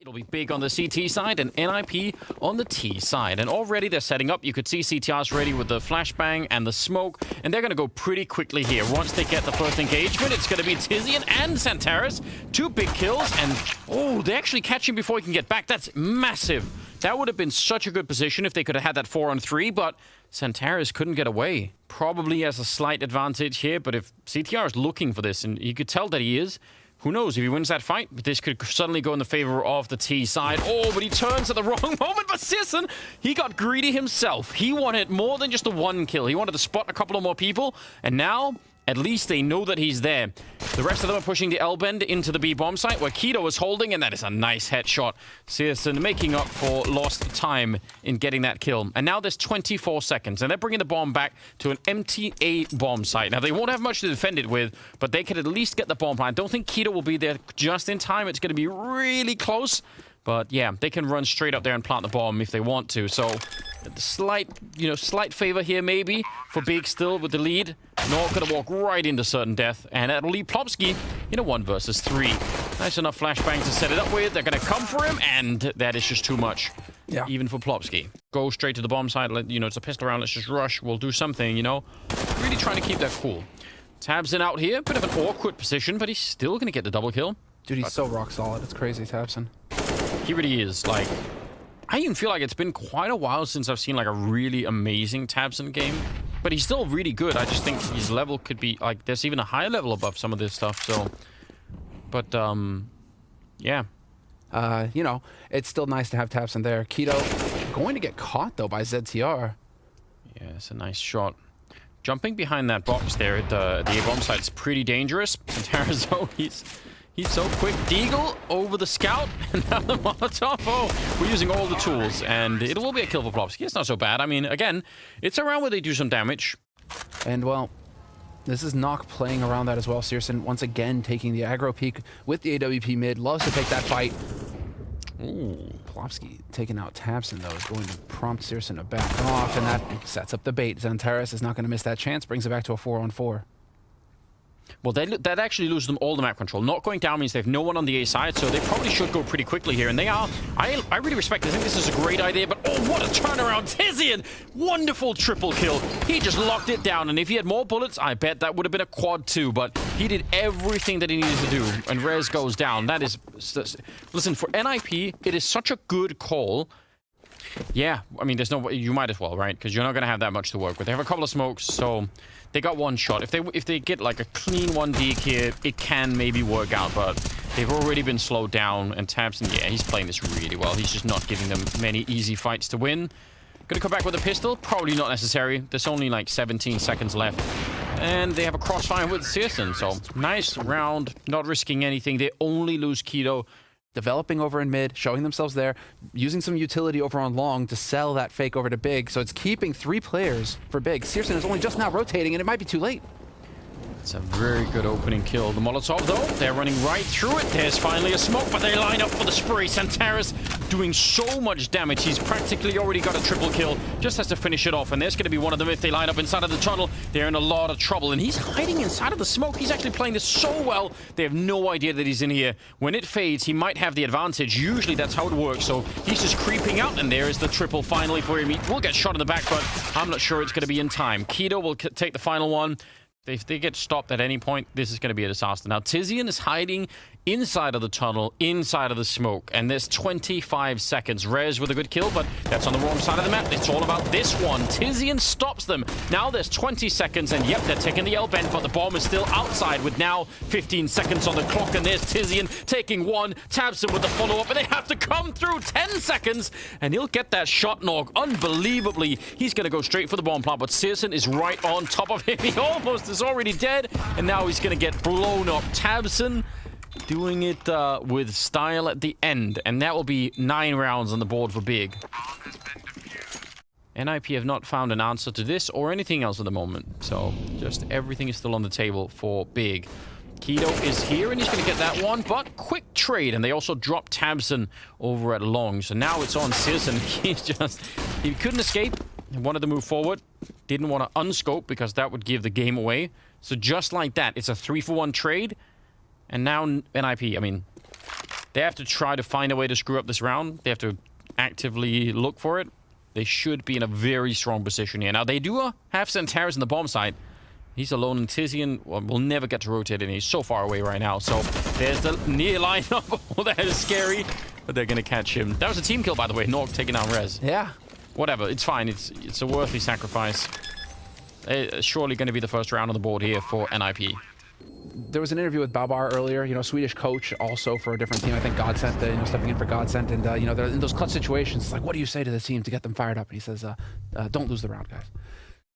It'll be big on the CT side and NIP on the T side. And already they're setting up. You could see CTR's ready with the flashbang and the smoke. And they're going to go pretty quickly here. Once they get the first engagement, it's going to be Tizian and Santaris. 2 big kills. And, oh, they actually catch him before he can get back. That's massive. That would have been such a good position if they could have had that 4-on-3. But Santaris couldn't get away. Probably has a slight advantage here. But if CTR is looking for this, and you could tell that he is, who knows, if he wins that fight, this could suddenly go in the favor of the T side. Oh, but he turns at the wrong moment. But Sisson, he got greedy himself. He wanted more than just the 1 kill. He wanted to spot a couple of more people. And now, at least they know that he's there. The rest of them are pushing the L-bend into the B-bomb site where Keto is holding, and that is a nice headshot. Sisson making up for lost time in getting that kill. And now there's 24 seconds, and they're bringing the bomb back to an empty A-bomb site. Now, they won't have much to defend it with, but they could at least get the bomb plant. I don't think Keto will be there just in time. It's going to be really close. But yeah, they can run straight up there and plant the bomb if they want to. So, slight favor here maybe for Big still with the lead. Not gonna walk right into certain death, and that'll leave Plopsky in a 1 versus 3. Nice enough flashbang to set it up with. They're gonna come for him, and that is just too much. Yeah. Even for Plopsky. Go straight to the bomb side. It's a pistol round. Let's just rush. We'll do something. Really trying to keep that cool. Tabson out here, bit of an awkward position, but he's still gonna get the double kill. Dude, he's so rock solid. It's crazy, Tabson. He really is. Like, I even feel like it's been quite a while since I've seen like a really amazing Tabson game. But he's still really good. I just think his level could be like, there's even a higher level above some of this stuff. So, but yeah. It's still nice to have Tabson there. Keto going to get caught though by ZTR. Yeah, it's a nice shot. Jumping behind that box there at the A-bomb site is pretty dangerous. Tarazo, he's so quick. Deagle over the scout, and now the Molotov. Oh, we're using all the tools, and it will be a kill for Plopsky. It's not so bad. I mean, again, it's around where they do some damage. And, well, this is Nock playing around that as well. Searson once again taking the aggro peak with the AWP mid. Loves to take that fight. Ooh. Plopsky taking out Tabson, though, is going to prompt Searson to back off, and that sets up the bait. Zantaris is not going to miss that chance. Brings it back to a 4-on-4. Well, that actually loses them all the map control. Not going down means they have no one on the A side, so they probably should go pretty quickly here. And they are. I really respect it. I think this is a great idea, but oh, what a turnaround. Tizian! Wonderful triple kill. He just locked it down, and if he had more bullets, I bet that would have been a quad too, but he did everything that he needed to do, and Rez goes down. That is... Listen, for NIP, it is such a good call. Yeah, I mean, there's no... You might as well, right? Because you're not going to have that much to work with. They have a couple of smokes, so... They got 1 shot. If they get like a clean 1 deke here, it can maybe work out, but they've already been slowed down, and Tabson, yeah, he's playing this really well. He's just not giving them many easy fights to win. Gonna come back with a pistol? Probably not necessary. There's only like 17 seconds left. And they have a crossfire with Searson, so nice round, not risking anything. They only lose Keto. Developing over in mid, showing themselves there, using some utility over on long to sell that fake over to Big. So it's keeping 3 players for Big. Searson is only just now rotating, and it might be too late. It's a very good opening kill. The Molotov, though, they're running right through it. There's finally a smoke, but they line up for the spree. Santaris doing so much damage. He's practically already got a triple kill. Just has to finish it off, and there's going to be one of them if they line up inside of the tunnel. They're in a lot of trouble, and he's hiding inside of the smoke. He's actually playing this so well. They have no idea that he's in here. When it fades, he might have the advantage. Usually that's how it works, so he's just creeping out, and there is the triple finally for him. He will get shot in the back, but I'm not sure it's going to be in time. Keto will take the final one. If they get stopped at any point, this is going to be a disaster. Now, Tizian is hiding inside of the tunnel, inside of the smoke, and there's 25 seconds. Rez with a good kill, but that's on the wrong side of the map. It's all about this one. Tizian stops them. Now there's 20 seconds, and yep, they're taking the L-bend, but the bomb is still outside with now 15 seconds on the clock, and there's Tizian taking 1. Tabson with the follow-up, and they have to come through 10 seconds, and he'll get that shot knock. Unbelievably, he's going to go straight for the bomb plant, but Searson is right on top of him. He almost is already dead, and now he's going to get blown up. Tabson doing it with style at the end, and that will be 9 rounds on the board for Big. NIP have not found an answer to this or anything else at the moment, so just everything is still on the table for Big. Keto is here, and he's going to get that one, but quick trade, and they also drop Tabson over at long, so now it's on Searson. He couldn't escape. He wanted to move forward, didn't want to unscope because that would give the game away. So just like that, it's a 3-for-1 trade. And now NIP, I mean, They have to try to find a way to screw up this round. They have to actively look for it. They should be in a very strong position here. Now, they do have Santaris in the bomb site. He's alone, and Tizian will never get to rotate, and he's so far away right now. So there's the near lineup. Oh, that is scary, but they're going to catch him. That was a team kill, by the way. Nork taking down Rez. Yeah. Whatever. It's fine. It's a worthy sacrifice. Surely going to be the first round on the board here for NIP. There was an interview with Babar earlier, Swedish coach also for a different team. I think Godsent, stepping in for Godsent. And, they're in those clutch situations. It's like, what do you say to the team to get them fired up? And he says, don't lose the round, guys.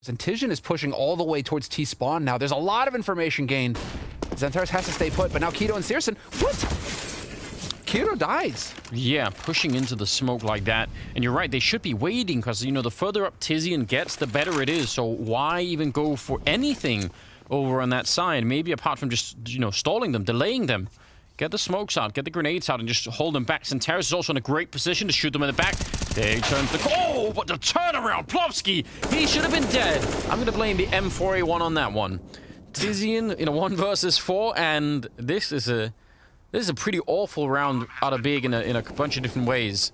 And Tizian is pushing all the way towards T-spawn now. There's a lot of information gained. Xantares has to stay put, but now Keto and Searson, what? Keto dies. Yeah, pushing into the smoke like that. And you're right, they should be waiting because, the further up Tizian gets, the better it is. So why even go for anything over on that side? Maybe apart from just, stalling them, delaying them. Get the smokes out, get the grenades out, and just hold them back. Santaris is also in a great position to shoot them in the back. There he turns the... Oh, but the turnaround! Plofsky, he should have been dead. I'm going to blame the M4A1 on that one. Tizian in a 1 versus 4, and this is a pretty awful round out of Big in a bunch of different ways.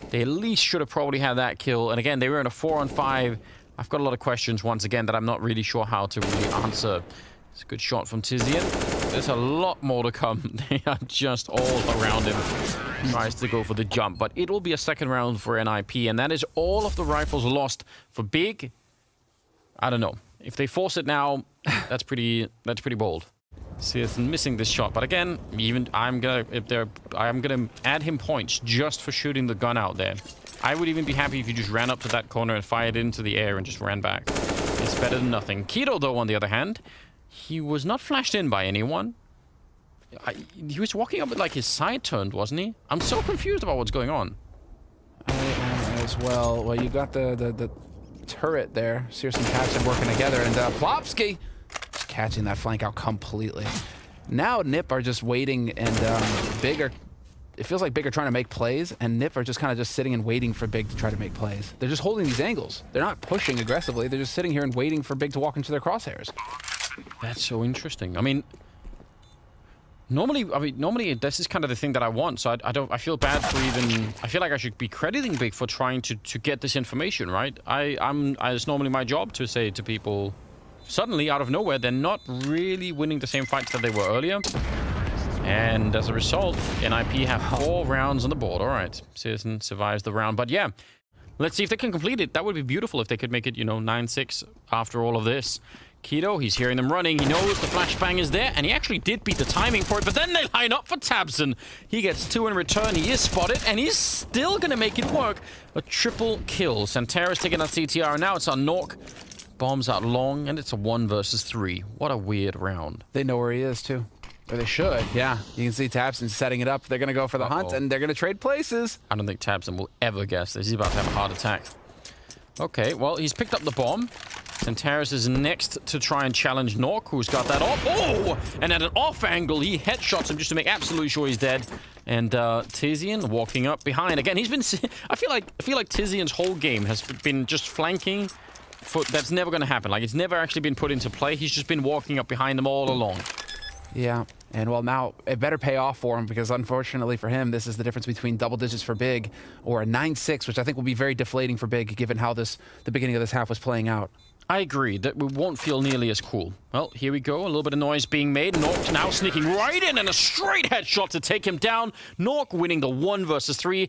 They at least should have probably had that kill. And again, they were in a 4-on-5. I've got a lot of questions once again that I'm not really sure how to really answer. It's a good shot from Tizian. There's a lot more to come. They are just all around him. Tries to go for the jump, but it'll be a second round for NIP, and that is all of the rifles lost for Big. I don't know. If they force it now, that's pretty bold. Searson missing this shot, but again, I'm gonna add him points just for shooting the gun out there. I would even be happy if you just ran up to that corner and fired into the air and just ran back. It's better than nothing. Keto, though, on the other hand, he was not flashed in by anyone. He was walking up with like his side turned, wasn't he? I'm so confused about what's going on. I am as well. Well, you got the turret there. Searson and Capson working together, and Plopsky catching that flank out completely. Now Nip are just waiting, and Big are... It feels like Big are trying to make plays, and Nip are just kind of just sitting and waiting for Big to try to make plays. They're just holding these angles. They're not pushing aggressively. They're just sitting here and waiting for Big to walk into their crosshairs. That's so interesting. I mean, normally this is kind of the thing that I want. So I feel bad for even... I feel like I should be crediting Big for trying to get this information, right? It's normally my job to say to people, suddenly out of nowhere, they're not really winning the same fights that they were earlier. And as a result, NIP have 4 rounds on the board. All right, Searson survives the round. But yeah, let's see if they can complete it. That would be beautiful if they could make it, 9-6 after all of this. Keto, he's hearing them running. He knows the flashbang is there, and he actually did beat the timing for it. But then they line up for Tabson. He gets 2 in return. He is spotted, and he's still going to make it work. A triple kill. Santaris taking that CTR, and now it's on Nork. Bombs out long, and it's a 1 versus 3. What a weird round. They know where he is, too. Or they should, yeah. You can see Tabson setting it up. They're going to go for the hunt, and they're going to trade places. I don't think Tabson will ever guess this. He's about to have a heart attack. Okay, well, he's picked up the bomb. Santaris is next to try and challenge Nork, who's got that off. Oh! And at an off angle, he headshots him just to make absolutely sure he's dead. And Tizian walking up behind. Again, he's been... I feel like Tizian's whole game has been just flanking. That's never going to happen. Like, it's never actually been put into play. He's just been walking up behind them all along. Yeah, and well, now it better pay off for him, because unfortunately for him, this is the difference between double digits for Big or a 9-6, which I think will be very deflating for Big, given how the beginning of this half was playing out. I agree that we won't feel nearly as cool. Well, here we go. A little bit of noise being made. Nork now sneaking right in, and a straight headshot to take him down. Nork winning the 1 versus 3.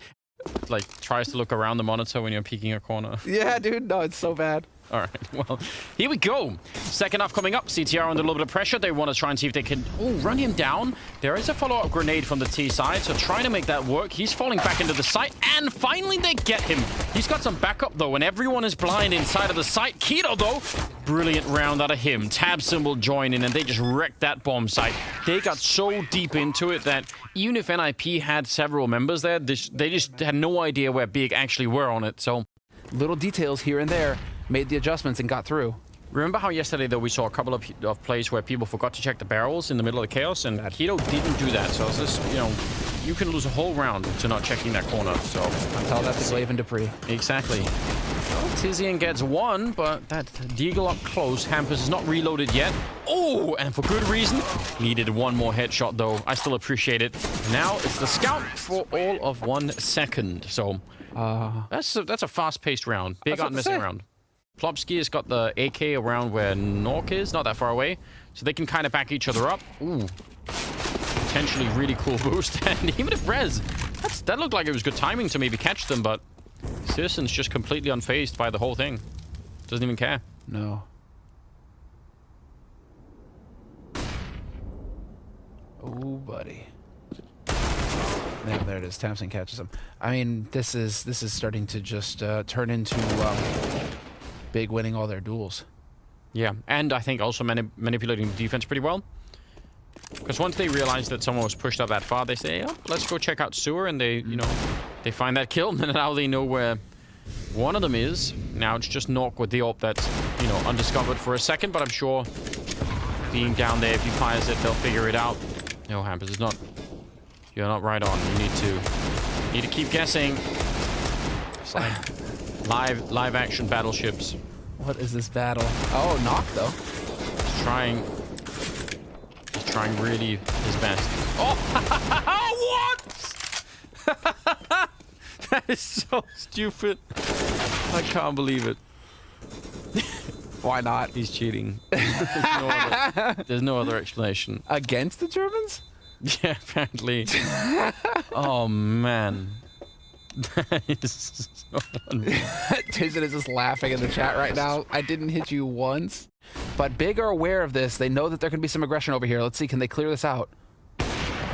Like, tries to look around the monitor when you're peeking a corner. Yeah, dude. No, it's so bad. All right, well, here we go. Second half coming up. CTR under a little bit of pressure. They want to try and see if they can run him down. There is a follow-up grenade from the T side, so trying to make that work. He's falling back into the site, and finally they get him. He's got some backup, though, and everyone is blind inside of the site. Keto, though, brilliant round out of him. Tabson will join in, and they just wrecked that bomb site. They got so deep into it that even if NIP had several members there, they just had no idea where Big actually were on it, so... Little details here and there made the adjustments and got through. Remember how yesterday, though, we saw a couple of plays where people forgot to check the barrels in the middle of the chaos, and Keto didn't do that. So it's just, you can lose a whole round to not checking that corner. So I'll tell that to Glaive and Dupree. Exactly. Tizian gets one, but that Deagle up close. Hampus is not reloaded yet. Oh, and for good reason. Needed one more headshot, though. I still appreciate it. Now it's the scout for all of 1 second. So that's a fast-paced round. Big unmissing round. Plopsky has got the AK around where Nork is, not that far away. So they can kind of back each other up. Ooh. Potentially really cool boost. And even if Rez, that looked like it was good timing to maybe catch them, but Citizen's just completely unfazed by the whole thing. Doesn't even care. No. Oh, buddy. Yeah, there it is. Thompson catches him. I mean, this is starting to just turn into Big winning all their duels. Yeah, and I think also manipulating the defense pretty well. Because once they realize that someone was pushed up that far, they say, oh, let's go check out sewer, and they, you know, they find that kill, and now they know where one of them is. Now it's just Nork with the AWP that's, you know, undiscovered for a second, but I'm sure being down there, if he fires it, they'll figure it out. No, Hampus, it's not... You're not right on. You need to keep guessing. It's like live action battleships. What is this battle? Oh, Knock though. He's trying really his best. Oh, what? That is so stupid. I can't believe it. Why not? He's cheating. There's no other explanation. Against the Germans? Yeah, apparently. Oh, man. That is so funny. Tizen is just laughing in the chat right now. I didn't hit you once. But Big are aware of this. They know that there can be some aggression over here. Let's see, can they clear this out?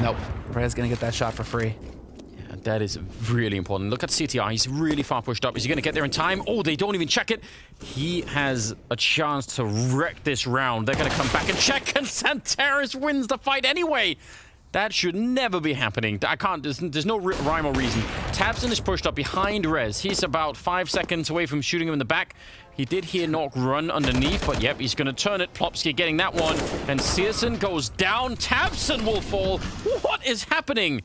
Nope. Red's gonna get that shot for free. Yeah, that is really important. Look at CTR. He's really far pushed up. Is he gonna get there in time? Oh, they don't even check it. He has a chance to wreck this round. They're gonna come back and check, and Santaris wins the fight anyway. That should never be happening. I can't, there's no rhyme or reason. Tabson is pushed up behind Rez. He's about 5 seconds away from shooting him in the back. He did hear Nork run underneath, but yep, he's going to turn it. Plopsky getting that one. And Searson goes down. Tabson will fall. What is happening?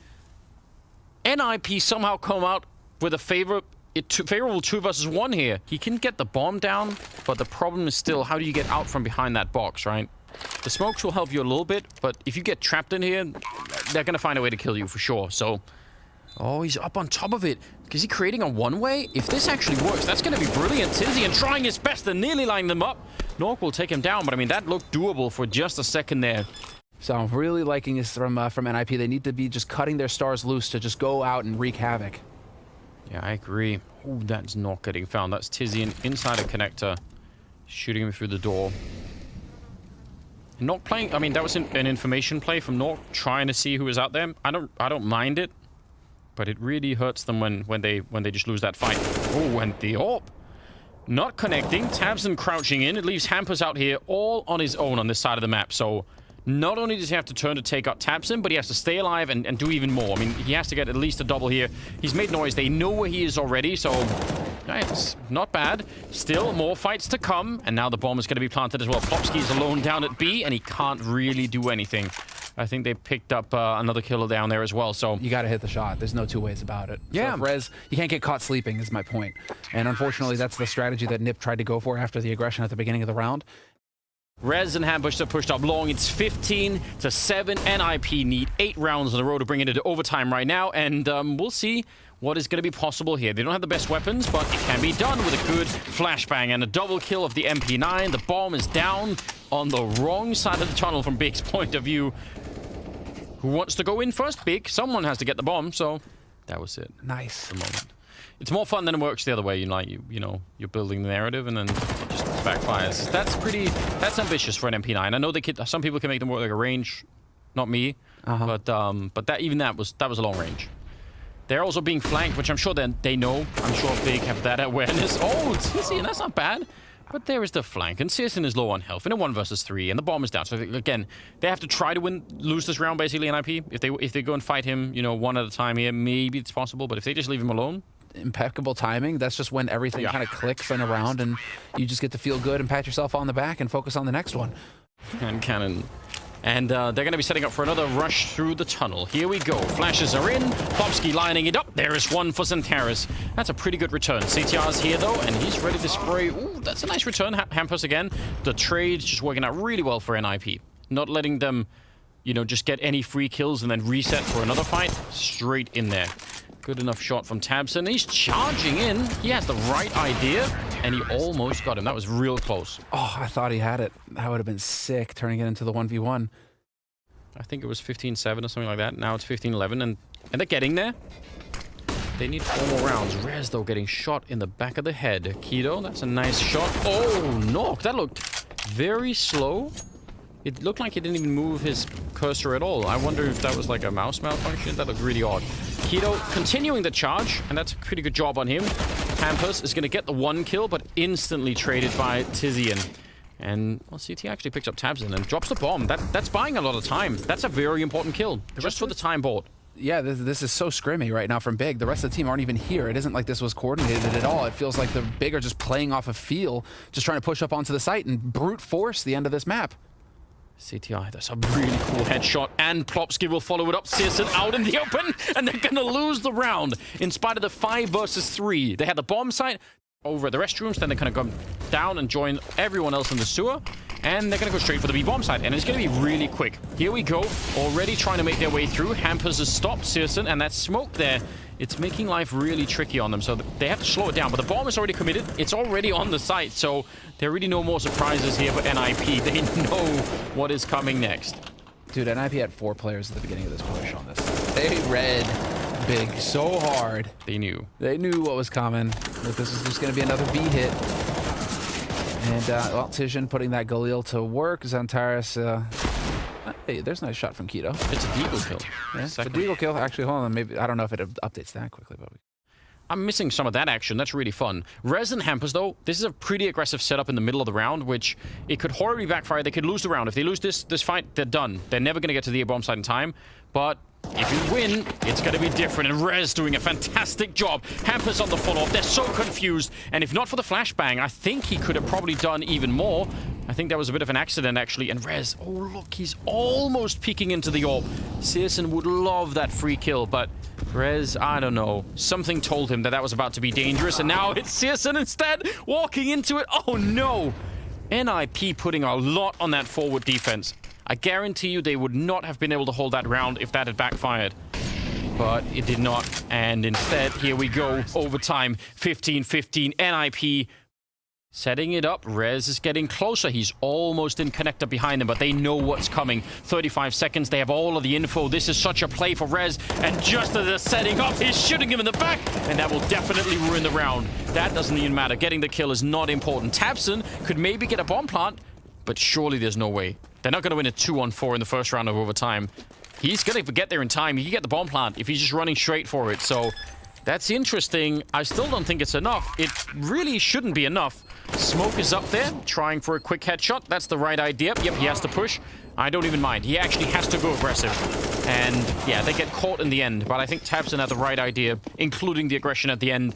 NIP somehow come out with a favorable 2 versus 1 here. He can get the bomb down, but the problem is still, how do you get out from behind that box, right? The smokes will help you a little bit, but if you get trapped in here, they're going to find a way to kill you for sure. So, oh, he's up on top of it. Is he creating a one-way? If this actually works, that's going to be brilliant. Tizian trying his best and nearly lining them up. Nork will take him down, but I mean, that looked doable for just a second there. So I'm really liking this from NIP. They need to be just cutting their stars loose to just go out and wreak havoc. Yeah, I agree. Ooh, that's not getting found. That's Tizian inside a connector, shooting him through the door. Nork playing, I mean, that was an information play from Nork, trying to see who was out there. I don't mind it, but it really hurts them when they just lose that fight. Oh, and the AWP not connecting. Tabson crouching in. It leaves Hampus out here all on his own on this side of the map. So not only does he have to turn to take out Tabson, but he has to stay alive and do even more. I mean, he has to get at least a double here. He's made noise. They know where he is already, so it's not bad. Still more fights to come, and now the bomb is going to be planted as well. Plopsky's alone down at B, and he can't really do anything. I think they picked up another killer down there as well, so... You got to hit the shot. There's no two ways about it. Yeah. So Rez, you can't get caught sleeping, is my point. And unfortunately, that's the strategy that Nip tried to go for after the aggression at the beginning of the round. Rez and Hambush have pushed up long. It's 15-7. NIP need 8 rounds in a row to bring it into overtime right now, and we'll see what is going to be possible here. They don't have the best weapons, but it can be done with a good flashbang and a double kill of the MP9. The bomb is down on the wrong side of the tunnel from Big's point of view. Who wants to go in first? Big. Someone has to get the bomb, so that was it. Nice. The moment. It's more fun than it works the other way. You know, you're building the narrative and then it just backfires. That's ambitious for an MP9. I know some people can make them work like a range, not me. But that was a long range. They're also being flanked, which I'm sure they know. I'm sure Big have that awareness. Oh, Tizian, that's not bad. But there is the flank, and Searson is low on health in a 1 versus 3, and the bomb is down. So again, they have to try to lose this round basically. NIP, if they go and fight him, you know, one at a time here, maybe it's possible. But if they just leave him alone, impeccable timing. That's just when everything kind of clicks in a round, and you just get to feel good and pat yourself on the back and focus on the next one. And Cannon And they're going to be setting up for another rush through the tunnel. Here we go. Flashes are in. Popsky lining it up. There is one for Xantares. That's a pretty good return. CTR's here, though, and he's ready to spray. Ooh, that's a nice return. Hampus again. The trade's just working out really well for NIP. Not letting them, you know, just get any free kills and then reset for another fight. Straight in there. Good enough shot from Tabson. He's charging in. He has the right idea, and he almost got him. That was real close. Oh, I thought he had it. That would have been sick, turning it into the 1v1. I think it was 15-7 or something like that. Now it's 15-11, and they're getting there. They need 4 more rounds. Rez, though, getting shot in the back of the head. Keto, that's a nice shot. Oh, no. That looked very slow. It looked like he didn't even move his cursor at all. I wonder if that was like a mouse malfunction. That looked really odd. Keto continuing the charge, and that's a pretty good job on him. Hampus is going to get the 1 kill, but instantly traded by Tizian. And, well, CT actually picks up Tabson and drops the bomb. That's buying a lot of time. That's a very important kill, just for the time bought. Yeah, this is so scrimmy right now from Big. The rest of the team aren't even here. It isn't like this was coordinated at all. It feels like the Big are just playing off a feel, just trying to push up onto the site and brute force the end of this map. CTI, that's a really cool headshot, and Plopsky will follow it up. Searson out in the open, and they're gonna lose the round. In spite of the 5 versus 3. They had the bomb site over at the restrooms, then they're gonna come down and join everyone else in the sewer, and they're gonna go straight for the B-bomb site, and it's gonna be really quick. Here we go, already trying to make their way through. Hampers has stopped Searson, and that smoke there, it's making life really tricky on them, so they have to slow it down. But the bomb is already committed. It's already on the site, so there are really no more surprises here for NIP. They know what is coming next. Dude, NIP had 4 players at the beginning of this push on this. They read Big so hard. They knew. They knew what was coming, that this was just going to be another B hit. And, well, Tizian putting that Galil to work. Xantares, hey, there's a nice shot from Keto. It's a deagle kill. Yeah, it's a deagle kill. Actually, hold on. Maybe, I don't know if it updates that quickly, but I'm missing some of that action. That's really fun. Rez and Hampers, though, this is a pretty aggressive setup in the middle of the round, which it could horribly backfire. They could lose the round. If they lose this fight, they're done. They're never going to get to the A-bomb site in time. But if you win, it's going to be different. And Rez doing a fantastic job. Hampers on the follow-up. They're so confused. And if not for the flashbang, I think he could have probably done even more. I think that was a bit of an accident, actually. And Rez, oh, look, he's almost peeking into the orb. Searson would love that free kill, but Rez, I don't know. Something told him that was about to be dangerous, and now it's Searson instead, walking into it. Oh, no. NIP putting a lot on that forward defense. I guarantee you they would not have been able to hold that round if that had backfired. But it did not, and instead, here we go. Overtime, 15-15, NIP setting it up. Rez is getting closer. He's almost in connector behind them, but they know what's coming. 35 seconds. They have all of the info. This is such a play for Rez. And just as they're setting up, he's shooting him in the back. And that will definitely ruin the round. That doesn't even matter. Getting the kill is not important. Tabson could maybe get a bomb plant, but surely there's no way. They're not going to win a 2-on-4 in the first round of overtime. He's going to get there in time. He can get the bomb plant if he's just running straight for it. So that's interesting. I still don't think it's enough. It really shouldn't be enough. Smoke is up there, trying for a quick headshot. That's the right idea. Yep, he has to push. I don't even mind. He actually has to go aggressive. And yeah, they get caught in the end. But I think Tabson had the right idea, including the aggression at the end.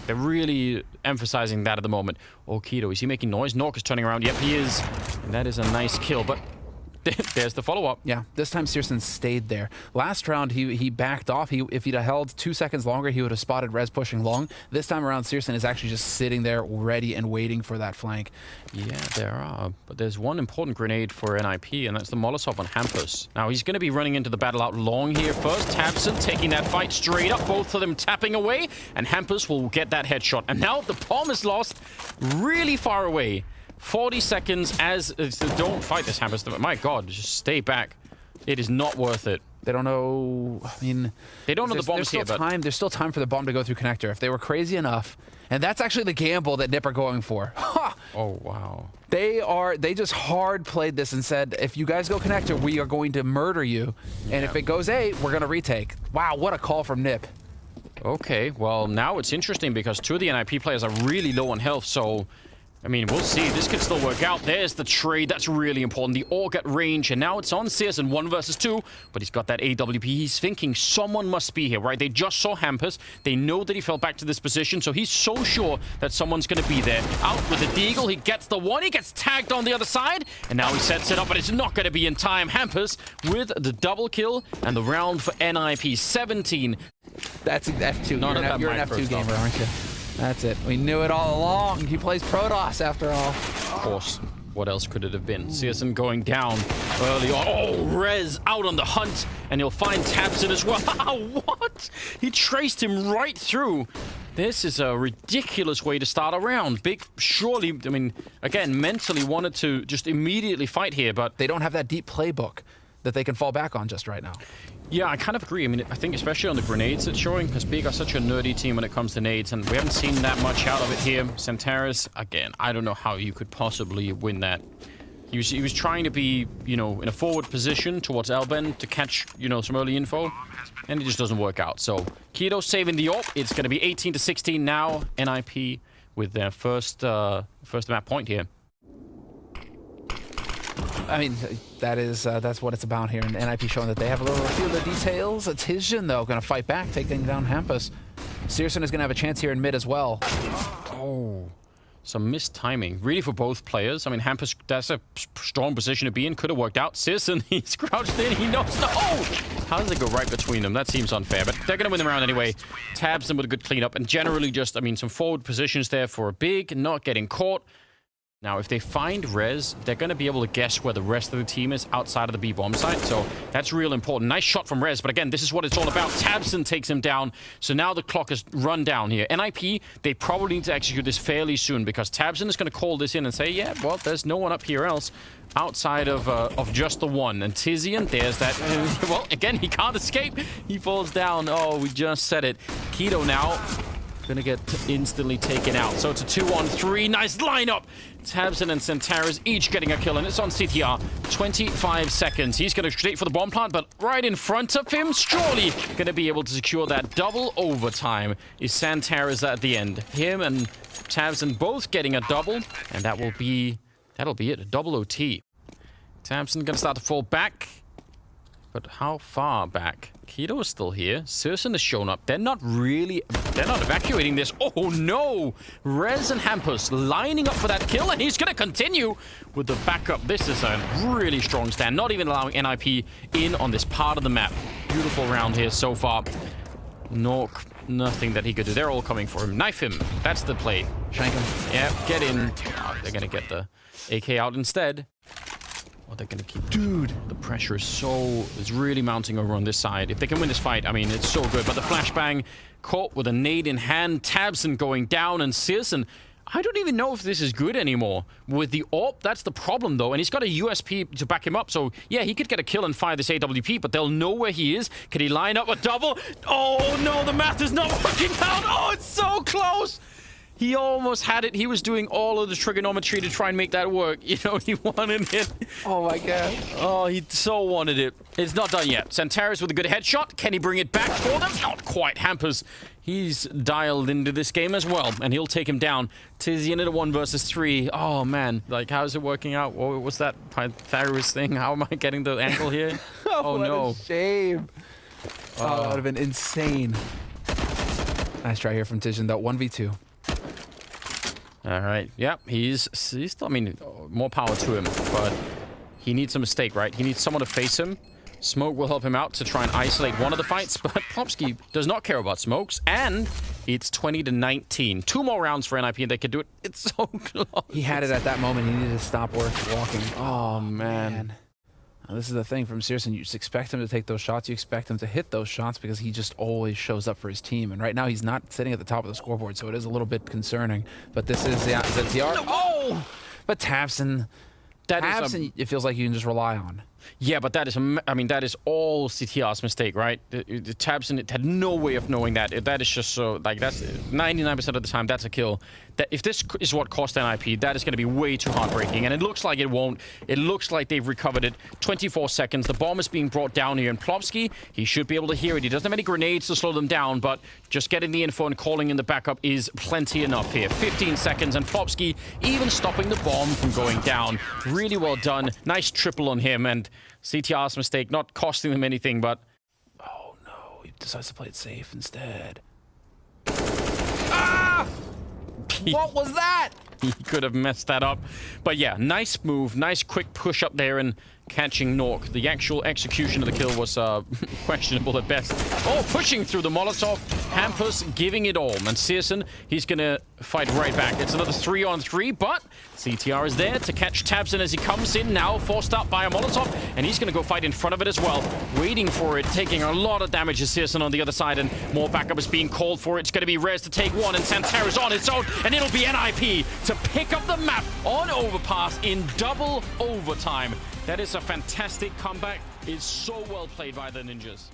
They're really emphasizing that at the moment. Oh, Keto, is he making noise? Nork is turning around. Yep, he is. And that is a nice kill, but there's the follow-up. Yeah, this time Searson stayed there. Last round, he backed off. If he'd have held 2 seconds longer, he would have spotted Rez pushing long. This time around, Searson is actually just sitting there ready and waiting for that flank. Yeah, there are. But there's one important grenade for NIP, and that's the Molotov on Hampus. Now, he's going to be running into the battle out long here first. Tabson taking that fight straight up, both of them tapping away, and Hampus will get that headshot. And now the bomb is lost really far away. 40 seconds as... don't fight this, Hampus. My God, just stay back. It is not worth it. They don't know... I mean... They don't know the bomb's here, but... There's still time for the bomb to go through connector. If they were crazy enough... And that's actually the gamble that NIP are going for. Ha! Oh, wow. They just hard played this and said, if you guys go connector, we are going to murder you. And if it goes A, we're going to retake. Wow, what a call from NIP. Okay, well, now it's interesting because 2 of the NIP players are really low on health, so... I mean, we'll see. This could still work out. There's the trade. That's really important. The AUG at range, and now it's on Searson 1 versus 2, but he's got that AWP. He's thinking someone must be here, right? They just saw Hampus. They know that he fell back to this position, so he's so sure that someone's going to be there. Out with the deagle. He gets the one. He gets tagged on the other side, and now he sets it up, but it's not going to be in time. Hampus with the double kill and the round for NIP. 17. That's an F2. You're an F2 gamer, aren't you? That's it. We knew it all along. He plays Protoss after all. Of course. What else could it have been? Searson going down early on. Oh, Rez out on the hunt, and he'll find Tabson as well. What? He traced him right through. This is a ridiculous way to start a round. Big, surely, I mean, again, mentally wanted to just immediately fight here, but they don't have that deep playbook that they can fall back on just right now. Yeah, I kind of agree. I mean, I think especially on the grenades it's showing, because Big are such a nerdy team when it comes to nades, and we haven't seen that much out of it here. Centaurus, again, I don't know how you could possibly win that. He was trying to be, you know, in a forward position towards Elben to catch, you know, some early info, and it just doesn't work out. So, Keto saving the AWP. It's going to be 18-16 now. NIP with their first map point here. I mean, that's what it's about here, and NIP showing that they have a few of the details. It's Tizian, though, going to fight back, taking down Hampus. Searson is going to have a chance here in mid as well. Oh, some missed timing, really, for both players. I mean, Hampus, that's a strong position to be in. Could have worked out. Searson, he's crouched in. He knows. No. Oh! How does it go right between them? That seems unfair, but they're going to win the round anyway. Tabs them with a good cleanup, and generally just, I mean, some forward positions there for a Big, not getting caught. Now, if they find Rez, they're going to be able to guess where the rest of the team is outside of the B-bomb site, so that's real important. Nice shot from Rez, but again, this is what it's all about. Tabson takes him down, so now the clock is run down here. NIP, they probably need to execute this fairly soon, because Tabson is going to call this in and say, yeah, well, there's no one up here else outside of just the one. And Tizian, there's that. Well, again, he can't escape. He falls down. Oh, we just said it. Keto now gonna get instantly taken out. So it's a 2-on-3. Nice lineup. Tabson and Centaurus each getting a kill, and it's on CTR. 25 seconds. He's gonna straight for the bomb plant, but right in front of him, surely gonna be able to secure that double overtime. Is Centaurus at the end? Him and Tabson both getting a double, and that'll be it. A double OT. Tabson gonna start to fall back. But how far back? Keto is still here. Searson has shown up. They're not evacuating this. Oh no! Rez and Hampus lining up for that kill, and he's gonna continue with the backup. This is a really strong stand, not even allowing NIP in on this part of the map. Beautiful round here so far. Nork, nothing that he could do. They're all coming for him. Knife him. That's the play. Shank him. Yeah, get in. Oh, they're gonna get the AK out instead. Well, they're going to keep... Dude, the pressure is really mounting over on this side. If they can win this fight, I mean, it's so good. But the flashbang caught with a nade in hand. Tabson going down, and Searson, I don't even know if this is good anymore. With the AWP, that's the problem, though. And he's got a USP to back him up. So, yeah, he could get a kill and fire this AWP, but they'll know where he is. Can he line up a double? Oh, no, the math is not working out. Oh, it's so close. He almost had it. He was doing all of the trigonometry to try and make that work. You know, he wanted it. Oh, my God. Oh, he so wanted it. It's not done yet. Centaurus with a good headshot. Can he bring it back for them? Not quite. Hampus, he's dialed into this game as well, and he'll take him down. Tizian at a 1 versus 3. Oh, man. Like, how's it working out? What was that Pythagoras thing? How am I getting the angle here? Oh, what no. A shame. Oh, that would have been insane. Nice try here from Tizian, though. 1v2. All right. Yep. He's still, I mean, more power to him, but he needs a mistake, right? He needs someone to face him. Smoke will help him out to try and isolate one of the fights, but Plopsky does not care about smokes, and it's 20-19. 2 more rounds for NIP, and they could do it. It's so close. He had it at that moment. He needed to stop walking. Oh, man. Now, this is the thing from Searson. You just expect him to take those shots. You expect him to hit those shots because he just always shows up for his team. And right now, he's not sitting at the top of the scoreboard, so it is a little bit concerning. But this is ZTR. Oh! But Tabson, it feels like you can just rely on. Yeah, but that is, I mean, that is all CTR's mistake, right? The Tabson had no way of knowing that. That is just so, like, that's 99% of the time, that's a kill. That if this is what cost NIP, that is going to be way too heartbreaking. And it looks like it won't. It looks like they've recovered it. 24 seconds. The bomb is being brought down here. And Plopsky, he should be able to hear it. He doesn't have any grenades to slow them down, but just getting the info and calling in the backup is plenty enough here. 15 seconds, and Plopsky even stopping the bomb from going down. Really well done. Nice triple on him, and CTR's mistake, not costing them anything, but... Oh, no. He decides to play it safe instead. Ah! What was that? He could have messed that up. But yeah, nice move, nice quick push up there and catching Nork. The actual execution of the kill was questionable at best. Oh, pushing through the Molotov. Hampus giving it all. And Searson, he's going to fight right back. It's another 3-on-3, but CTR is there to catch Tabson as he comes in now, forced up by a Molotov, and he's going to go fight in front of it as well. Waiting for it, taking a lot of damage as Searson on the other side, and more backup is being called for. It's going to be Rez to take one, and Santera's on its own, and it'll be NIP to pick up the map on Overpass in double overtime. That is a fantastic comeback. It's so well played by the Ninjas.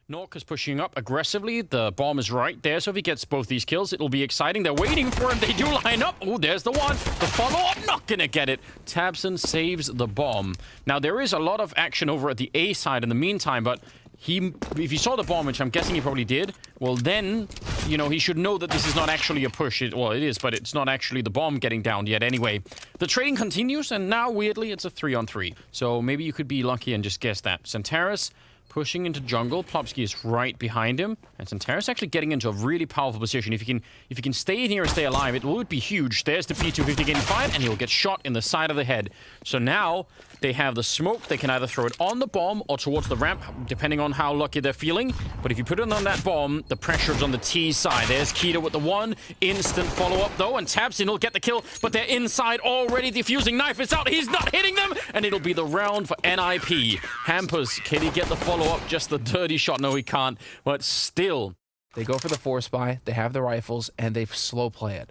Nork is pushing up aggressively. The bomb is right there, so if he gets both these kills, it'll be exciting. They're waiting for him. They do line up. Oh, there's the one. The follow-up, not gonna get it. Tabson saves the bomb. Now, there is a lot of action over at the A side in the meantime, but if he saw the bomb, which I'm guessing he probably did, well then, you know, he should know that this is not actually a push. Well, it is, but it's not actually the bomb getting down yet anyway. The trading continues, and now, weirdly, it's a 3-on-3. So maybe you could be lucky and just guess that. Santaris pushing into jungle. Plopsky is right behind him, and Santaris actually getting into a really powerful position. If he can stay in here and stay alive, it would be huge. There's the P250 getting fired, and he'll get shot in the side of the head. So now they have the smoke. They can either throw it on the bomb or towards the ramp, depending on how lucky they're feeling. But if you put it on that bomb, the pressure is on the T side. There's Keto with the one. Instant follow-up, though, and Tabson will get the kill, but they're inside already. Diffusing knife is out. He's not hitting them, and it'll be the round for NIP. Hampus, can he get the follow-up? Just the dirty shot. No, he can't. But still. They go for the force buy. They have the rifles, and they slow play it.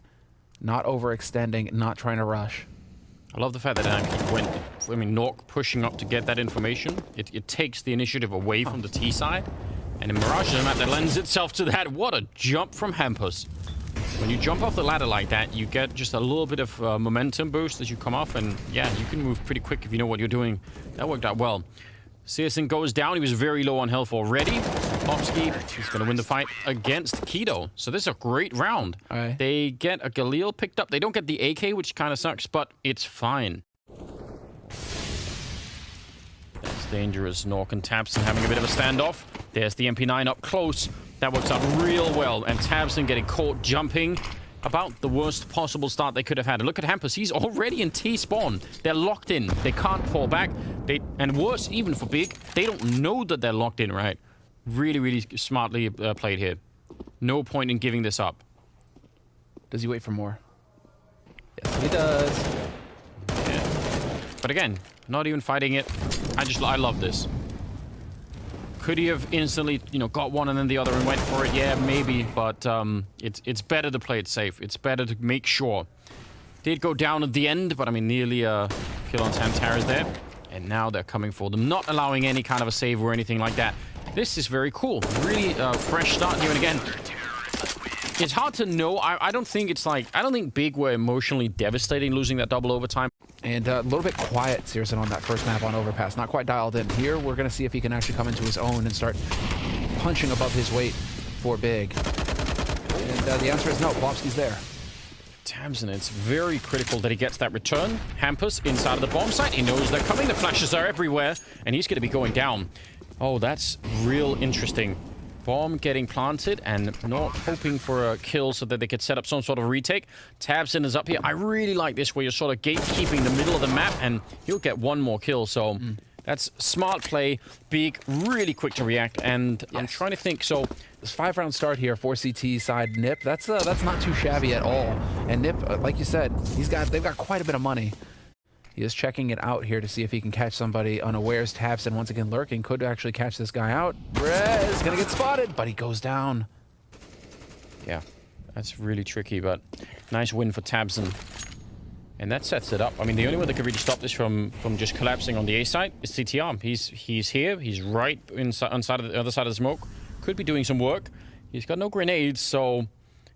Not overextending, not trying to rush. I love the fact that NIP went, I mean, Nork pushing up to get that information. It takes the initiative away from the T side. And in Mirage is a map that lends itself to that. What a jump from Hampus. When you jump off the ladder like that, you get just a little bit of momentum boost as you come off. And yeah, you can move pretty quick if you know what you're doing. That worked out well. Searson goes down. He was very low on health already. Plopsky is going to win the fight against Keto. So this is a great round. Right. They get a Galil picked up. They don't get the AK, which kind of sucks, but it's fine. That's dangerous. Nork and Tabson having a bit of a standoff. There's the MP9 up close. That works out real well. And Tabson getting caught jumping. About the worst possible start they could have had. And look at Hampus. He's already in T-spawn. They're locked in. They can't fall back. And worse, even for Big, they don't know that they're locked in, right? Really, really smartly played here. No point in giving this up. Does he wait for more? Yes, he does. Yeah. But again, not even fighting it. I love this. Could he have instantly, you know, got one and then the other and went for it? Yeah, maybe, but it's better to play it safe. It's better to make sure. Did go down at the end, but I mean, nearly a kill on Santara's there. And now they're coming for them, not allowing any kind of a save or anything like that. This is very cool. Really fresh start here, and again, it's hard to know. I don't think it's like, I don't think Big were emotionally devastating losing that double overtime. And a little bit quiet, Searson, on that first map on Overpass. Not quite dialed in. Here, we're going to see if he can actually come into his own and start punching above his weight for Big. And the answer is no. Plopsky's there. Tabson, it's very critical that he gets that return. Hampus inside of the bomb site. He knows they're coming. The flashes are everywhere, and he's going to be going down. Oh, that's real interesting. Bomb getting planted and not hoping for a kill so that they could set up some sort of retake. Tabson is up here. I really like this where you're sort of gatekeeping the middle of the map, and he'll get one more kill. So that's smart play. Big, really quick to react, and yes. I'm trying to think. So this 5-round start here for CT side Nip. That's not too shabby at all. And Nip, like you said, they've got quite a bit of money. He is checking it out here to see if he can catch somebody unawares. Tabson once again lurking. Could actually catch this guy out. Rez is going to get spotted, but he goes down. Yeah, that's really tricky, but nice win for Tabson. And that sets it up. I mean, the only one that could really stop this from just collapsing on the A side is CTR. He's here. He's right inside on the other side of the smoke. Could be doing some work. He's got no grenades, so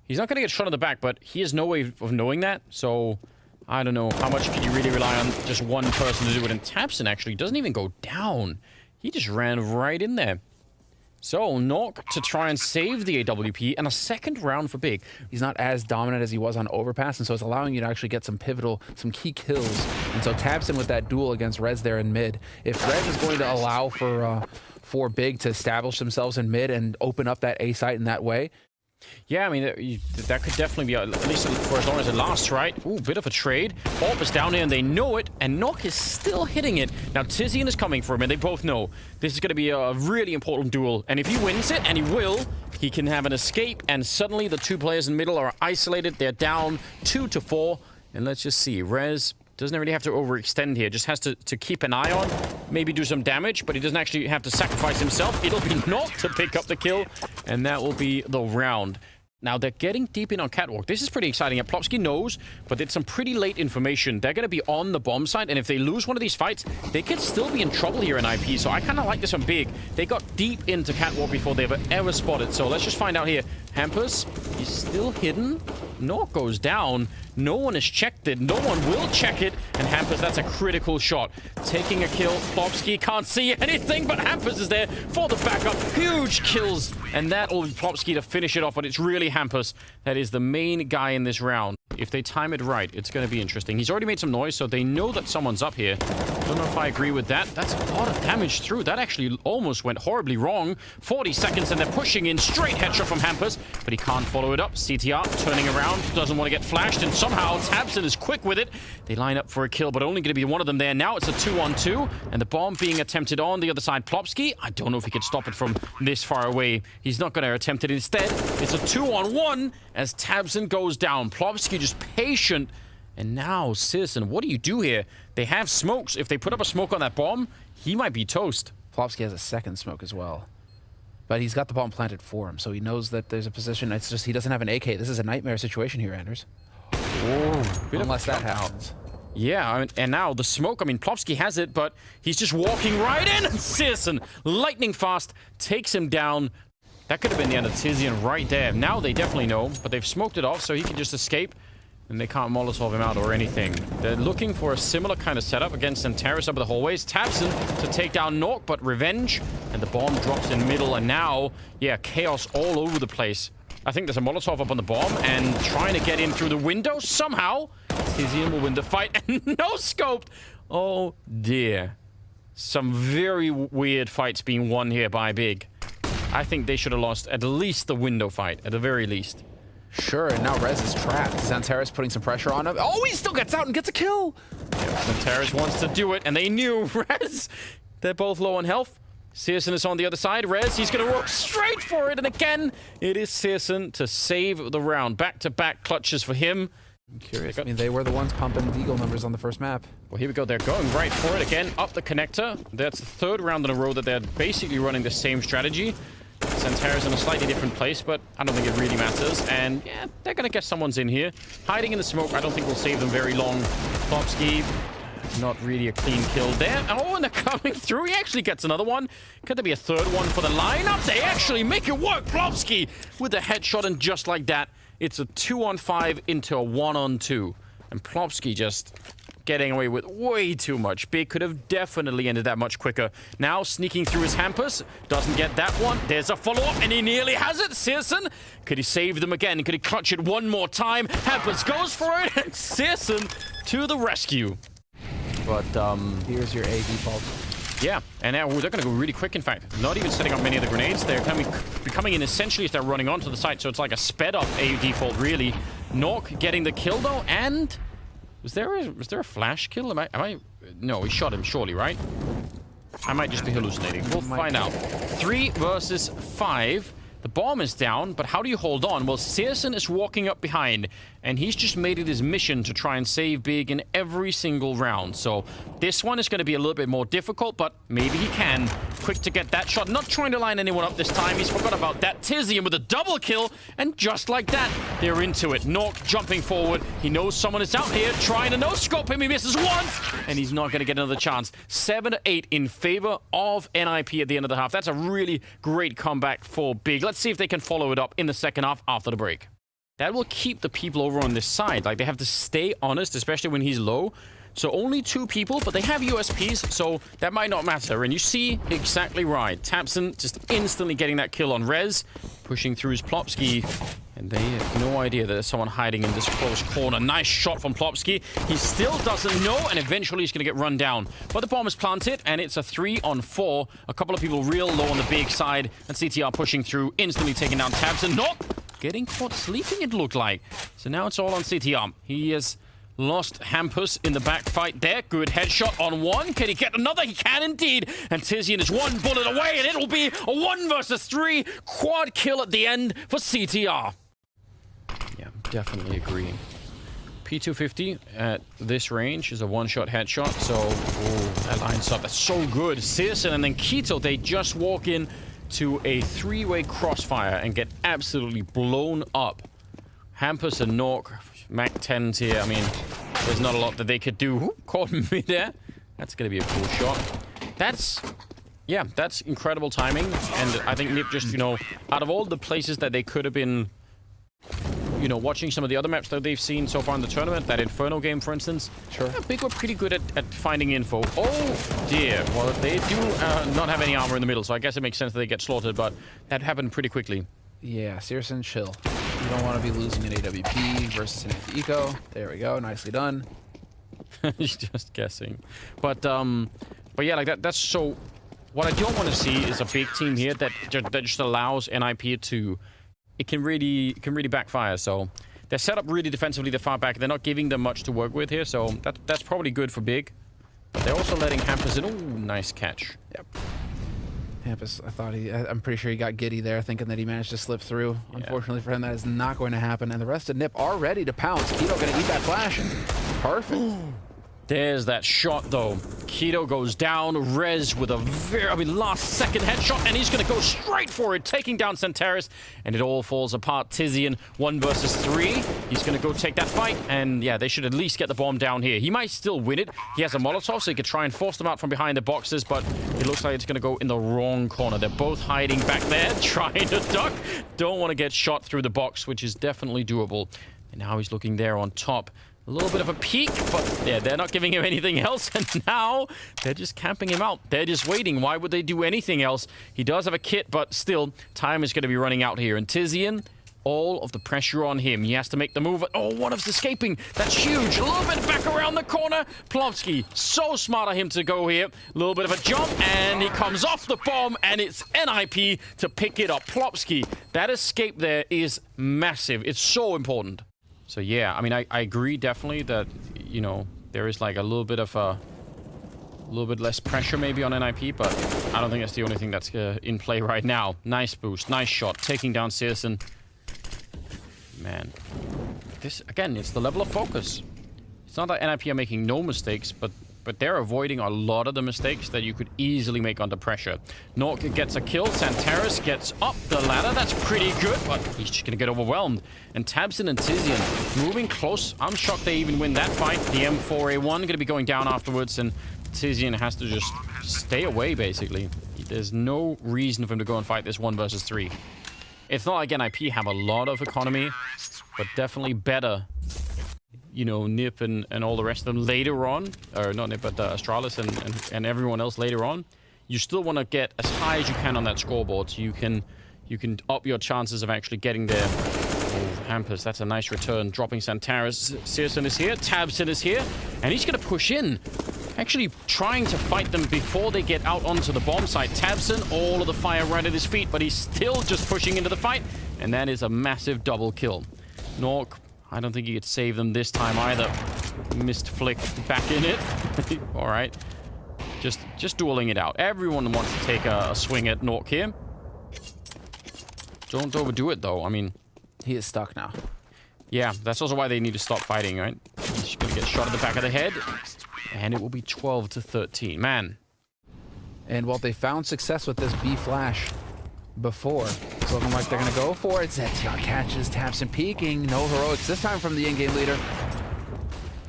he's not going to get shot in the back, but he has no way of knowing that. So I don't know how much can you really rely on just one person to do it. And Tabson actually doesn't even go down. He just ran right in there. So, Nok to try and save the AWP, and a second round for Big. He's not as dominant as he was on Overpass, and so it's allowing you to actually get some some key kills. And so Tabson with that duel against Rez there in mid. If Rez is going to allow for Big to establish themselves in mid and open up that A site in that way, yeah, I mean, that could definitely be, at least for as long as it lasts, right? Ooh, bit of a trade. Orp is down here, and they know it, and Nok is still hitting it. Now, Tizian is coming for him, and they both know this is going to be a really important duel. And if he wins it, and he will, he can have an escape, and suddenly the two players in the middle are isolated. They're down 2-4, and let's just see. Rez doesn't really have to overextend here, just has to keep an eye on, maybe do some damage, but he doesn't actually have to sacrifice himself. It'll be Nok to pick up the kill, and that will be the round. Now, they're getting deep in on Catwalk. This is pretty exciting. Plopsky knows, but it's some pretty late information. They're going to be on the bomb side, and if they lose one of these fights, they could still be in trouble here in IP. So I kind of like this one big. They got deep into Catwalk before they ever spotted. So let's just find out here. Hampus, he's still hidden. Nok goes down. No one has checked it. No one will check it. And Hampus, that's a critical shot. Taking a kill. Plopsky can't see anything, but Hampus is there for the backup. Huge kills. And that'll Plopsky to finish it off, but it's really Hampus that is the main guy in this round. If they time it right, it's going to be interesting. He's already made some noise, so they know that someone's up here. Don't know if I agree with that. That's a lot of damage through. That actually almost went horribly wrong. 40 seconds, and they're pushing in. Straight headshot from Hampus, but he can't follow it up. CTR turning around, doesn't want to get flashed, and somehow Tabson is quick with it. They line up for a kill, but only going to be one of them there. Now it's a 2-on-2, and the bomb being attempted on the other side. Plopsky, I don't know if he could stop it from this far away. He's not going to attempt it. Instead, it's a 2-on-1 as Tabson goes down. Plopsky just patient. And now, Citizen, what do you do here? They have smokes. If they put up a smoke on that bomb, he might be toast. Plopsky has a second smoke as well. But he's got the bomb planted for him, so he knows that there's a position. It's just he doesn't have an AK. This is a nightmare situation here, Anders. Oh, unless that happens. Yeah, and now the smoke, I mean, Plopsky has it, but he's just walking right in. And Citizen, lightning fast, takes him down. That could have been the end of Tizian right there. Now they definitely know, but they've smoked it off, so he can just escape. And they can't Molotov him out or anything. They're looking for a similar kind of setup against Antares up the hallways. Tabson to take down Nok, but revenge. And the bomb drops in middle. And now, yeah, chaos all over the place. I think there's a Molotov up on the bomb and trying to get in through the window. Somehow, Tizian will win the fight. And no scoped. Oh, dear. Some very weird fights being won here by Big. I think they should have lost at least the window fight, at the very least. Sure, and now Rez is trapped. Zantares putting some pressure on him. Oh, he still gets out and gets a kill! Yeah, Zantares wants to do it, and they knew Rez. They're both low on health. Searson is on the other side. Rez, he's going to walk straight for it, and again, it is Searson to save the round. Back-to-back clutches for him. I'm curious. I mean, they were the ones pumping Deagle numbers on the first map. Well, here we go. They're going right for it again. Up the connector. That's the third round in a row that they're basically running the same strategy. Zantares in a slightly different place, but I don't think it really matters. And yeah, they're going to guess someone's in here. Hiding in the smoke, I don't think will save them very long. Plopsky, not really a clean kill there. Oh, and they're coming through. He actually gets another one. Could there be a third one for the lineup? They actually make it work. Plopsky with the headshot, and just like that, it's a 2-on-5 into a 1-on-2. And Plopsky just getting away with way too much. Big could have definitely ended that much quicker. Now sneaking through his Hampus. Doesn't get that one. There's a follow-up, and he nearly has it. Searson, could he save them again? Could he clutch it one more time? Hampus goes for it, and Searson to the rescue. But, here's your A default. yeah, and now they're going to go really quick, in fact. Not even setting up many of the grenades. They're coming in essentially as they're running onto the site, so it's like a sped-up A default, really. Nok getting the kill, though, and was there a flash kill? No, he shot him, surely, right? I might just be hallucinating. We'll find out. 3 versus 5. The bomb is down, but how do you hold on? Well, Searson is walking up behind, and he's just made it his mission to try and save big in every single round. So this one is going to be a little bit more difficult, but maybe he can. Quick to get that shot. Not trying to line anyone up this time. He's forgot about that. Tizian with a double kill, and just like that, they're into it. Nork jumping forward. He knows someone is out here trying to no-scope him. He misses once, and he's not going to get another chance. 7-8 in favor of NIP at the end of the half. That's a really great comeback for Big. Let's see if they can follow it up in the second half after the break. That will keep the people over on this side. Like, they have to stay honest, especially when he's low. So only 2 people, but they have USPs, so that might not matter. And you see exactly right. Tapson just instantly getting that kill on Rez, pushing through his Plopsky. And they have no idea that there's someone hiding in this close corner. Nice shot from Plopsky. He still doesn't know, and eventually he's going to get run down. But the bomb is planted, and it's a 3-on-4. A couple of people real low on the big side, and CTR pushing through, instantly taking down Tapson. Not getting caught sleeping, it looked like. So now it's all on CTR. He has lost Hampus in the back fight there. Good headshot on one. Can he get another? He can indeed. And Tizian is 1 bullet away, and it'll be a 1 versus 3 quad kill at the end for CTR. Yeah, definitely agreeing. P250 at this range is a 1-shot headshot. So, that lines up. That's so good. Searson and then Keto, they just walk in to a 3-way crossfire and get absolutely blown up. Hampus and Nork, Mac 10s here. I mean, there's not a lot that they could do. Ooh, caught me there. That's going to be a cool shot. Yeah, that's incredible timing. And I think Nip just, you know, out of all the places that they could have been, you know, watching some of the other maps that they've seen so far in the tournament, that Inferno game, for instance. Sure. Yeah, Big were pretty good at finding info. Oh, dear. Well, they do not have any armor in the middle, so I guess it makes sense that they get slaughtered, but that happened pretty quickly. Yeah, Searson, chill. You don't want to be losing an AWP versus an eco. There we go. Nicely done. Just guessing. But yeah, like that's so... What I don't want to see is a big team here that just allows NIP to... It can really backfire, so... They're set up really defensively, they're far back. They're not giving them much to work with here, so that's probably good for Big. But they're also letting Hampus in. Oh, nice catch. Yep. Hampus, I'm pretty sure he got giddy there, thinking that he managed to slip through. Yeah. Unfortunately for him, that is not going to happen. And the rest of Nip are ready to pounce. Keto going to eat that flash. Perfect. There's that shot, though. Keto goes down. Rez with a last-second headshot, and he's going to go straight for it, taking down Santaris, and it all falls apart. Tizian, 1 versus 3. He's going to go take that fight, and yeah, they should at least get the bomb down here. He might still win it. He has a Molotov, so he could try and force them out from behind the boxes, but it looks like it's going to go in the wrong corner. They're both hiding back there, trying to duck. Don't want to get shot through the box, which is definitely doable. And now he's looking there on top. A little bit of a peek, but yeah, they're not giving him anything else, and now they're just camping him out. They're just waiting. Why would they do anything else? He does have a kit, but still, time is going to be running out here. And Tizian, all of the pressure on him. He has to make the move. Oh, one of us escaping. That's huge. A little bit back around the corner. Plopsky, so smart of him to go here. A little bit of a jump, and he comes off the bomb, and it's NIP to pick it up. Plopsky, that escape there is massive. It's so important. So yeah, I mean, I agree definitely that, you know, there is like a little bit less pressure maybe on NIP, but I don't think that's the only thing that's in play right now. Nice boost, nice shot, taking down Searson. Man, this, again, it's the level of focus. It's not that NIP are making no mistakes, but they're avoiding a lot of the mistakes that you could easily make under pressure. Nork gets a kill. Santaris gets up the ladder. That's pretty good, but he's just going to get overwhelmed. And Tabson and Tizian moving close. I'm shocked they even win that fight. The M4A1 going to be going down afterwards, and Tizian has to just stay away, basically. There's no reason for him to go and fight this 1 versus 3. It's not like NIP have a lot of economy, but definitely better, you know, Nip and all the rest of them later on, or not Nip, but Astralis and everyone else later on. You still want to get as high as you can on that scoreboard, so you can up your chances of actually getting there. Oh, Hampus, that's a nice return, dropping Santaris. Searson is here, Tabson is here, and he's going to push in. Actually trying to fight them before they get out onto the bomb site. Tabson, all of the fire right at his feet, but he's still just pushing into the fight, and that is a massive double kill. Nork, I don't think he could save them this time either. Missed flick back in it. All right. Just dueling it out. Everyone wants to take a swing at Nork here. Don't overdo it, though. I mean... He is stuck now. Yeah, that's also why they need to stop fighting, right? He's going to get shot at the back of the head. And it will be 12-13. Man. And well, they found success with this B flash before. It's looking like they're going to go for it. Zetia catches, taps and peeking. No heroics this time from the in-game leader.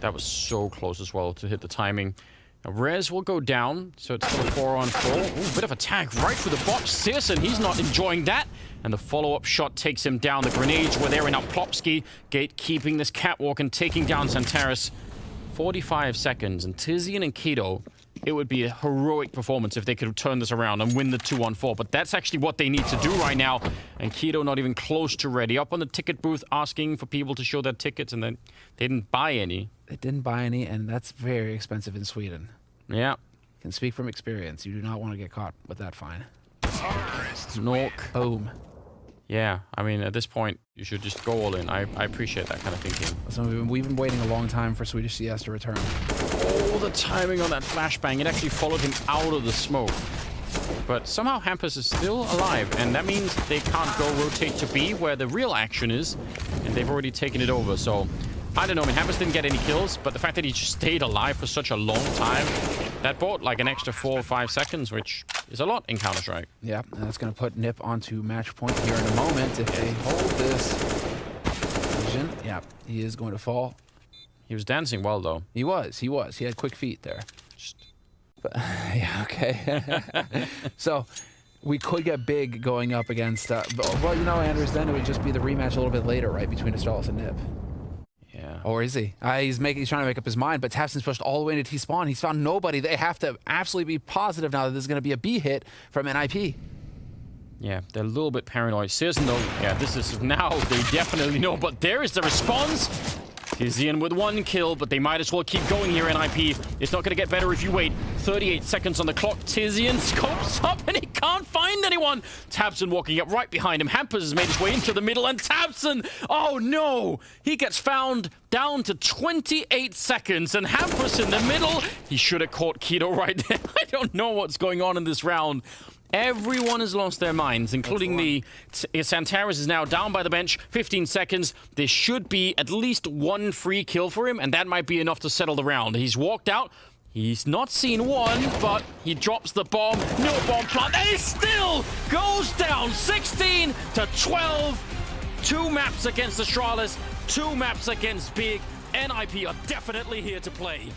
That was so close as well to hit the timing. Now, Rez will go down, so it's still a 4-on-4. Ooh, bit of a tag right through the botch. Searson, he's not enjoying that. And the follow-up shot takes him down. The grenades were there, and now Plopsky gatekeeping this catwalk and taking down Santaris. 45 seconds, and Tizian and Keto, it would be a heroic performance if they could turn this around and win the 2-on-4. But that's actually what they need to do right now. And Keto not even close to ready. Up on the ticket booth asking for people to show their tickets, and then they didn't buy any. They didn't buy any, and that's very expensive in Sweden. Yeah. Can speak from experience. You do not want to get caught with that fine. Nork. Boom. Yeah, I mean, at this point, you should just go all in. I appreciate that kind of thinking. So we've been waiting a long time for Swedish CS to return. Oh, the timing on that flashbang. It actually followed him out of the smoke. But somehow Hampus is still alive, and that means they can't go rotate to B, where the real action is, and they've already taken it over. So, I don't know. I mean, Hampus didn't get any kills, but the fact that he just stayed alive for such a long time, that bought like an extra 4 or 5 seconds, which is a lot in Counter-Strike. Yeah, and that's going to put Nip onto match point here in a moment. If they hold this vision, yeah, he is going to fall. He was dancing well, though. He was. He had quick feet there. But, yeah, okay. So, we could get big going up against... well, you know, Anders, then it would just be the rematch a little bit later, right, between Astralis and Nip. Yeah. Or is he? He's trying to make up his mind, but Tapson's pushed all the way into T-spawn. He's found nobody. They have to absolutely be positive now that there's going to be a B hit from NIP. Yeah, they're a little bit paranoid. Searson, though, yeah, this is now, they definitely know, but there is the response. Tizian with 1 kill, but they might as well keep going here, NIP. It's not going to get better if you wait. 38 seconds on the clock. Tizian scopes up, and he can't find anyone. Tabson walking up right behind him. Hampus has made his way into the middle, and Tabson, oh no! He gets found down to 28 seconds, and Hampus in the middle. He should have caught Keto right there. I don't know what's going on in this round. Everyone has lost their minds, including me. Santaris is now down by the bench, 15 seconds. There should be at least 1 free kill for him, and that might be enough to settle the round. He's walked out. He's not seen one, but he drops the bomb. No bomb plant. And he still goes down 16-12. 2 maps against Astralis, 2 maps against Big. NIP are definitely here to play.